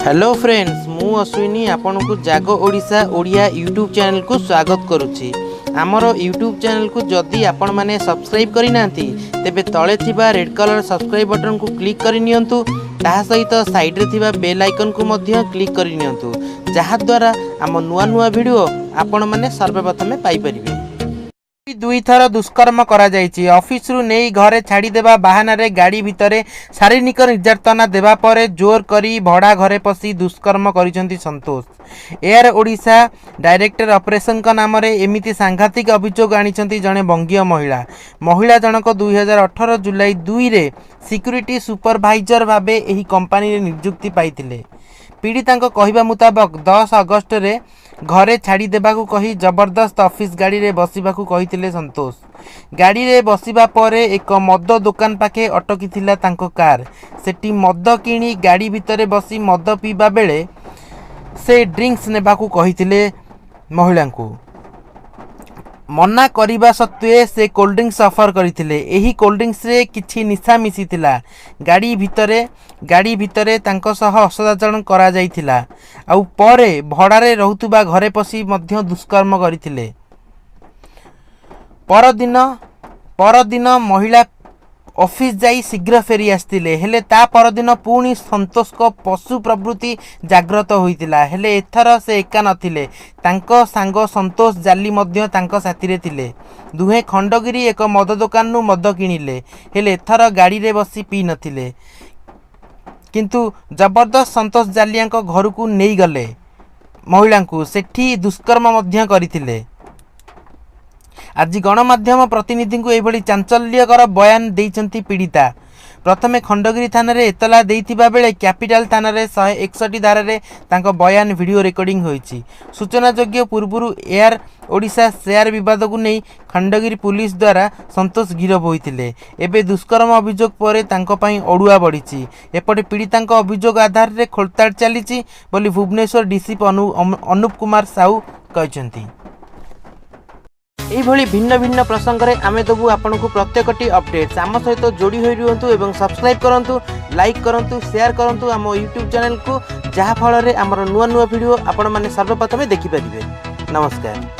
Hello friends, मु अश्विनी आपन को जागो ओडिशा ओडिया यूट्यूब चैनल को स्वागत करुच्ची। आमर यूट्यूब चैनल को जदि आपण माने सब्सक्राइब करि नांती तेबे तळे थिबा रेड कलर सब्सक्राइब बटन को क्लिक करि नियंतु। ताहा सहित साइड रे थिबा बेल आइकन को मध्य क्लिक करि नियंतु, जहा द्वारा आम नुआ नुआ वीडियो आपण माने सर्वप्रथमे पाई परिबे। दुई थर दुष्कर्म करा जायछि। ऑफिस रु नहीं घरे छाड़ी देबा बहाना रे गाड़ी भितरे शारीरिक निर्यातना देबा परे जोर करी भड़ा घरे पसी दुष्कर्म करिसंती संतोष। एयर ओडिशा डायरेक्टर ऑपरेशन का नाम रे एमिति सांघातिक अभियोग आनिसंती जणे बंगीय महिला जनक 2018 जुलाई 2 रे सिक्यूरिटी सुपरवाइजर भाबे एही कंपनी रे नियुक्ति पाइथिले। पीड़िता कहवा मुताबक 10 अगस्त रे घरे छाड़ी देबाकू कही जबरदस्त ऑफिस गाड़ी रे बसिबाकू कहिथिले संतोष। गाड़ी रे बसिबा परे एक मद दुकान पाखे अटकी थिला तांको कार। सेठी मद किणी गाड़ी भितरे बसी मद पीबा बेले से ड्रिंक्स नेबाकू कहिथिले महिलांकू। मना करिबा सत्वे से कोल्ड ड्रिंक्स ऑफर करथिले। एही कोल्ड ड्रिंक्स रे किछि निशा मिसी थिला। गाड़ी भितरे तांको सह असदाचरण करा जाइथिला। आउ परे भड़ारे रहुतुबा घरे पसी मध्य दुष्कर्म करथिले। परदिन महिला ऑफिस जाई शीघ्र फेरी आस्तिले, हेले ता परदिन पुणी संतोष को पशु प्रवृत्ति जाग्रत होइतिला। हेले एथर से एका नथिले, तांको सांग संतोष जाली मध्य तांको साथी रे थिले। दुहे खंडगिरी एक मद दुकान नु मद किनिले, हेले एथर गाड़ी रे बसी पी नथिले। किंतु जबरदस्त संतोष जालिया को घर को नहीं गले। महिला को सेठी दुष्कर्म मध्य करथिले। आज गणमाध्यम प्रतिनिधि को एभली चांचल्यकर बयान देइचंती पीड़िता। प्रथमे खंडगिरी थाना रे एतला देइथिबा बेले कैपिटल थाना रे 161 धारा रे तांको बयान वीडियो रिकॉर्डिंग होईची। सूचना योग्य पूर्वरु एयर ओडिशा शेयर विवाद को नहीं खंडगिरी पुलिस द्वारा संतोष गिरफ होइतिले। एबे दुष्कर्म अभियोग परे तांको पई ओडुआ बढ़ीची। एपटे पीड़ितांको अभियोग आधार रे खोलताड़ चलीची बोली भुवनेश्वर डीसीपी अनुप कुमार साहू कहचंती। एभली भिन्न भिन्न प्रसंग रे आमे दबु आपनको प्रत्येकटी अपडेट्स आम सहित जोड़ी होई रुहंतु एवं सब्सक्राइब करंतु, लाइक करंतु, शेयर करंतु आम यूट्यूब चैनल को, जहा फल रे हमर नुआ नुआ वीडियो आपण माने सर्वप्रथमे देखि परिबे। नमस्कार।